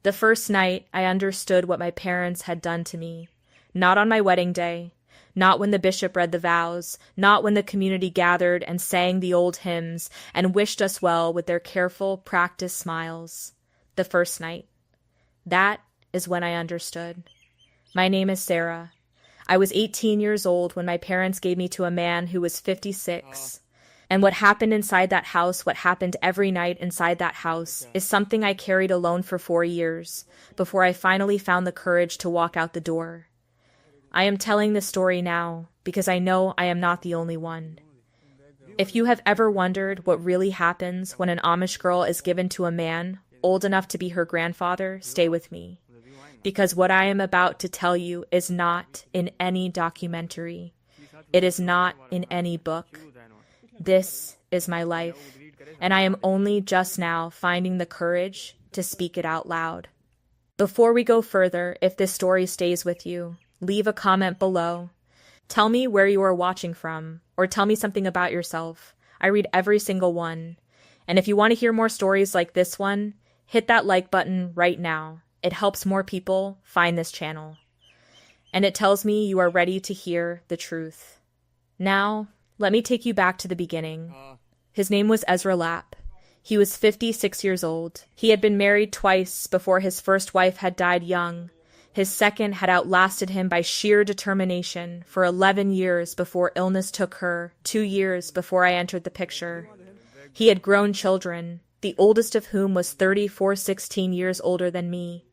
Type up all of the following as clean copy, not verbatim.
The first night, I understood what my parents had done to me. Not on my wedding day, not when the bishop read the vows, not when the community gathered and sang the old hymns and wished us well with their careful, practiced smiles. The first night. That is when I understood. My name is Sarah. I was 18 years old when my parents gave me to a man who was 56. And what happened inside that house, what happened every night inside that house, is something I carried alone for 4 years, before I finally found the courage to walk out the door. I am telling this story now, because I know I am not the only one. If you have ever wondered what really happens when an Amish girl is given to a man old enough to be her grandfather, stay with me. Because what I am about to tell you is not in any documentary. It is not in any book. This is my life, and I am only just now finding the courage to speak it out loud. Before we go further, if this story stays with you, leave a comment below. Tell me where you are watching from, or tell me something about yourself. I read every single one. And if you want to hear more stories like this one, hit that like button right now. It helps more people find this channel. And it tells me you are ready to hear the truth. Now, let me take you back to the beginning. His name was Ezra Lapp. He was 56 years old. He had been married twice before his first wife had died young. His second had outlasted him by sheer determination for 11 years before illness took her, 2 years before I entered the picture. He had grown children, the oldest of whom was 16 years older than me.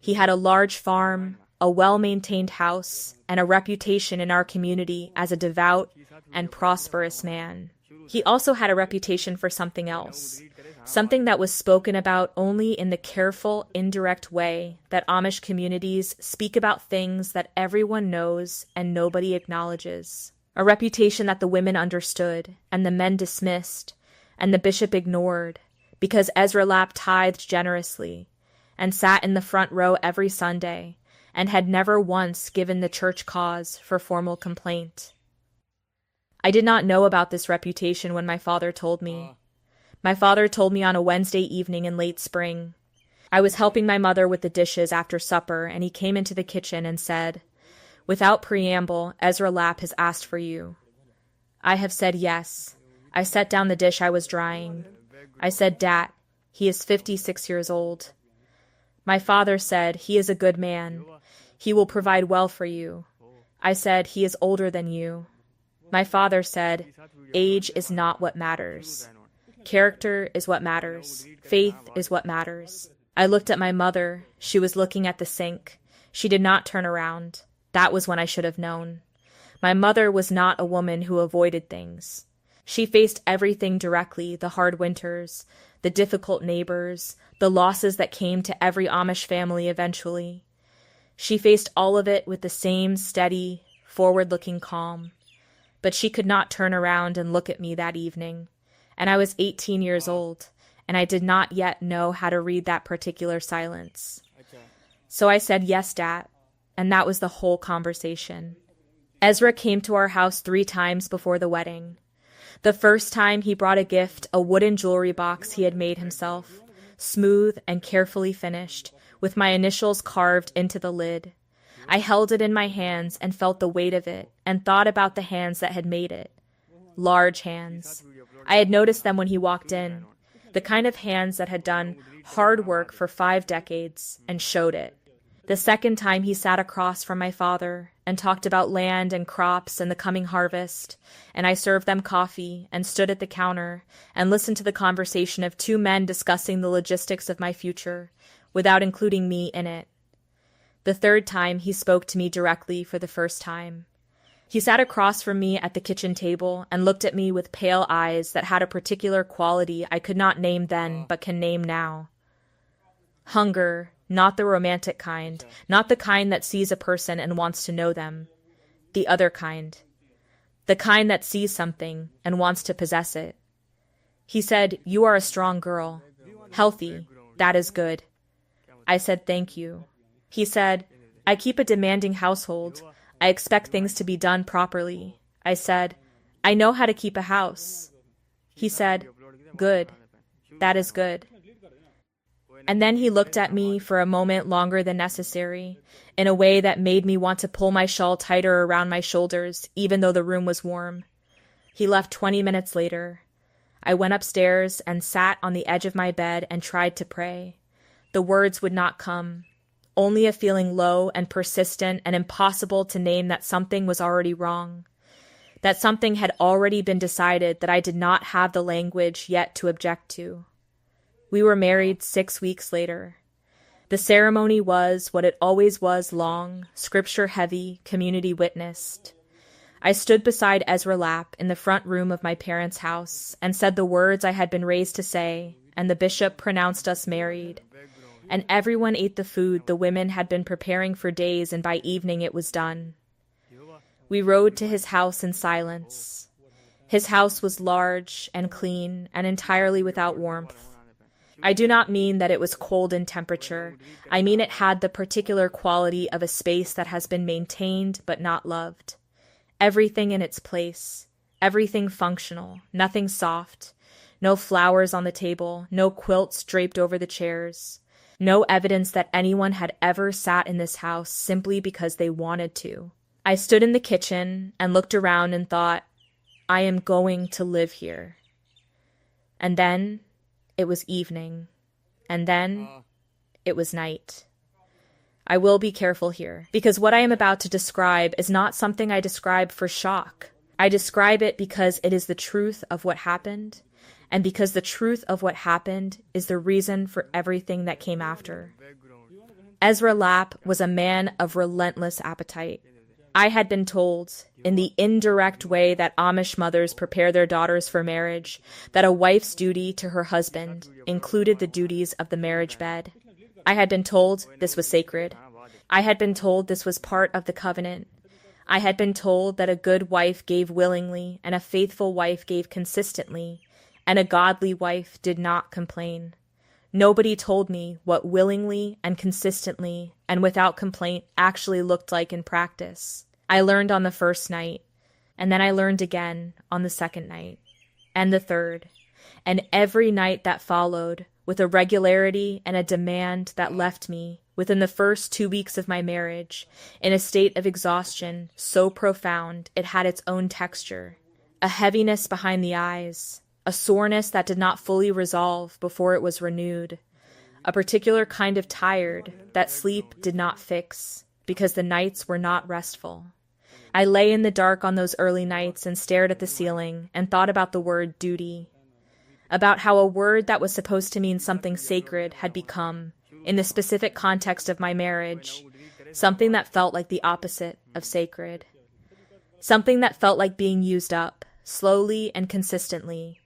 He had a large farm, a well-maintained house, and a reputation in our community as a devout and prosperous man. He also had a reputation for something else, something that was spoken about only in the careful, indirect way that Amish communities speak about things that everyone knows and nobody acknowledges. A reputation that the women understood, and the men dismissed, and the bishop ignored, because Ezra Lapp tithed generously, and sat in the front row every Sunday, and had never once given the church cause for formal complaint. I did not know about this reputation when my father told me. My father told me on a Wednesday evening in late spring. I was helping my mother with the dishes after supper, and he came into the kitchen and said, "Without preamble, Ezra Lapp has asked for you." I have said yes. I set down the dish I was drying. I said, "Dat, he is 56 years old." My father said, "He is a good man. He will provide well for you." I said, "He is older than you." My father said, "Age is not what matters. Character is what matters. Faith is what matters." I looked at my mother. She was looking at the sink. She did not turn around. That was when I should have known. My mother was not a woman who avoided things. She faced everything directly, the hard winters, the difficult neighbors, the losses that came to every Amish family eventually. She faced all of it with the same steady, forward-looking calm. But she could not turn around and look at me that evening, and I was 18 years old, and I did not yet know how to read that particular silence. So I said, "Yes, Dat," and that was the whole conversation. Ezra came to our house 3 times before the wedding. The first time he brought a gift, a wooden jewelry box he had made himself, smooth and carefully finished, with my initials carved into the lid. I held it in my hands and felt the weight of it, and thought about the hands that had made it. Large hands. I had noticed them when he walked in, the kind of hands that had done hard work for 5 decades, and showed it. The second time he sat across from my father and talked about land and crops and the coming harvest, and I served them coffee and stood at the counter and listened to the conversation of 2 men discussing the logistics of my future, without including me in it. The third time he spoke to me directly for the first time. He sat across from me at the kitchen table and looked at me with pale eyes that had a particular quality I could not name then but can name now. Hunger, not the romantic kind, not the kind that sees a person and wants to know them. The other kind. The kind that sees something and wants to possess it. He said, "You are a strong girl. Healthy. That is good." I said, "Thank you." He said, "I keep a demanding household. I expect things to be done properly." I said, "I know how to keep a house." He said, "Good. That is good." And then he looked at me for a moment longer than necessary, in a way that made me want to pull my shawl tighter around my shoulders, even though the room was warm. He left 20 minutes later. I went upstairs and sat on the edge of my bed and tried to pray. The words would not come. Only a feeling low and persistent and impossible to name that something was already wrong. That something had already been decided that I did not have the language yet to object to. We were married 6 weeks later. The ceremony was what it always was: long, scripture-heavy, community-witnessed. I stood beside Ezra Lapp in the front room of my parents' house and said the words I had been raised to say, and the bishop pronounced us married. And everyone ate the food the women had been preparing for days, and by evening it was done. We rode to his house in silence. His house was large and clean and entirely without warmth. I do not mean that it was cold in temperature. I mean it had the particular quality of a space that has been maintained but not loved. Everything in its place, everything functional, nothing soft, no flowers on the table, no quilts draped over the chairs, no evidence that anyone had ever sat in this house simply because they wanted to. I stood in the kitchen and looked around and thought, I am going to live here. And then it was evening, and then it was night. I will be careful here, because what I am about to describe is not something I describe for shock. I describe it because it is the truth of what happened, and because the truth of what happened is the reason for everything that came after. Ezra Lapp was a man of relentless appetite. I had been told, in the indirect way that Amish mothers prepare their daughters for marriage, that a wife's duty to her husband included the duties of the marriage bed. I had been told this was sacred. I had been told this was part of the covenant. I had been told that a good wife gave willingly, and a faithful wife gave consistently, and a godly wife did not complain. Nobody told me what willingly and consistently and without complaint actually looked like in practice. I learned on the first night, and then I learned again on the second night, and the third, and every night that followed, with a regularity and a demand that left me, within the first 2 weeks of my marriage, in a state of exhaustion so profound it had its own texture, a heaviness behind the eyes, a soreness that did not fully resolve before it was renewed, a particular kind of tired that sleep did not fix, because the nights were not restful. I lay in the dark on those early nights and stared at the ceiling and thought about the word duty, about how a word that was supposed to mean something sacred had become, in the specific context of my marriage, something that felt like the opposite of sacred, something that felt like being used up, slowly and consistently,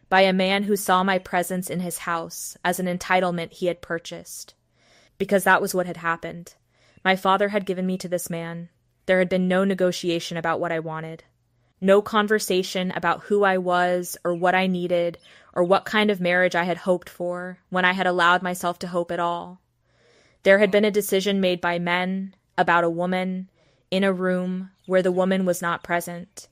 by a man who saw my presence in his house as an entitlement he had purchased. Because that was what had happened. My father had given me to this man. There had been no negotiation about what I wanted. No conversation about who I was or what I needed or what kind of marriage I had hoped for when I had allowed myself to hope at all. There had been a decision made by men about a woman in a room where the woman was not present.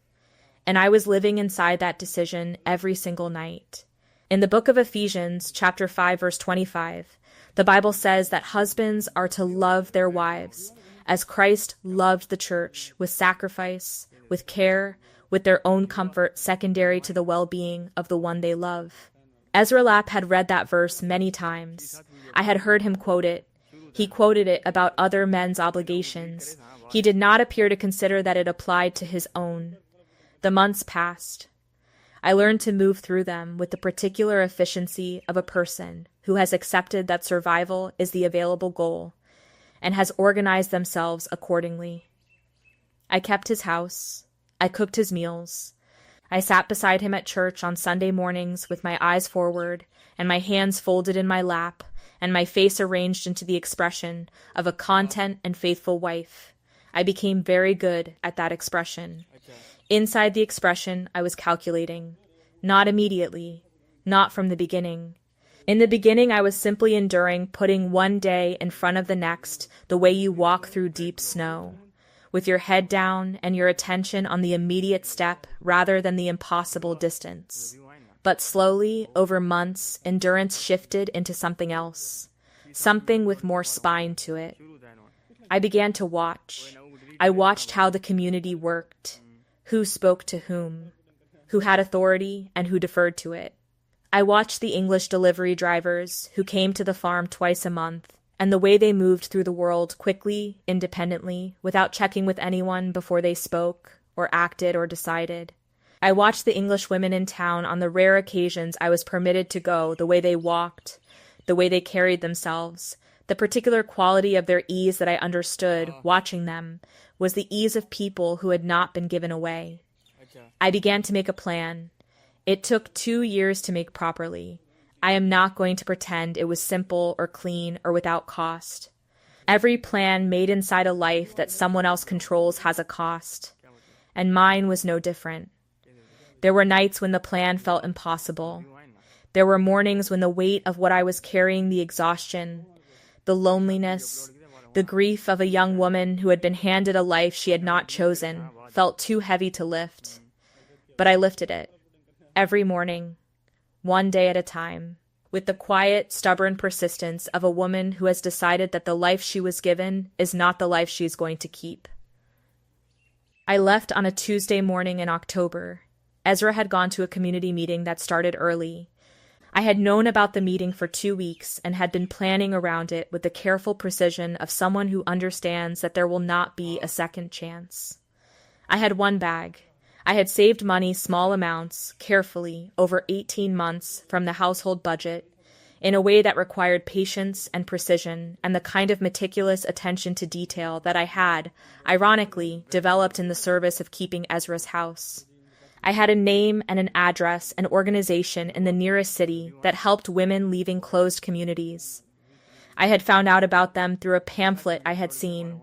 And I was living inside that decision every single night. In the book of Ephesians, chapter 5, verse 25, the Bible says that husbands are to love their wives as Christ loved the church, with sacrifice, with care, with their own comfort secondary to the well-being of the one they love. Ezra Lapp had read that verse many times. I had heard him quote it. He quoted it about other men's obligations. He did not appear to consider that it applied to his own. The months passed. I learned to move through them with the particular efficiency of a person who has accepted that survival is the available goal and has organized themselves accordingly. I kept his house. I cooked his meals. I sat beside him at church on Sunday mornings with my eyes forward and my hands folded in my lap and my face arranged into the expression of a content and faithful wife. I became very good at that expression. Inside the expression, I was calculating. Not immediately. Not from the beginning. In the beginning, I was simply enduring putting one day in front of the next, the way you walk through deep snow, with your head down and your attention on the immediate step rather than the impossible distance. But slowly, over months, endurance shifted into something else. something with more spine to it. I began to watch. I watched how the community worked, who spoke to whom, who had authority and who deferred to it. I watched the English delivery drivers who came to the farm twice a month, and the way they moved through the world quickly, independently, without checking with anyone before they spoke, or acted, or decided. I watched the English women in town on the rare occasions I was permitted to go, the way they walked, the way they carried themselves. The particular quality of their ease that I understood, watching them, was the ease of people who had not been given away. I began to make a plan. It took 2 years to make properly. I am not going to pretend it was simple or clean or without cost. Every plan made inside a life that someone else controls has a cost, and mine was no different. There were nights when the plan felt impossible. There were mornings when the weight of what I was carrying, the exhaustion, the loneliness, the grief of a young woman who had been handed a life she had not chosen, felt too heavy to lift. But I lifted it, every morning, one day at a time, with the quiet, stubborn persistence of a woman who has decided that the life she was given is not the life she is going to keep. I left on a Tuesday morning in October. Ezra had gone to a community meeting that started early. I had known about the meeting for 2 weeks and had been planning around it with the careful precision of someone who understands that there will not be a second chance. I had one bag. I had saved money, small amounts, carefully, over 18 months from the household budget, in a way that required patience and precision and the kind of meticulous attention to detail that I had, ironically, developed in the service of keeping Ezra's house. I had a name and an address and organization in the nearest city that helped women leaving closed communities. I had found out about them through a pamphlet I had seen,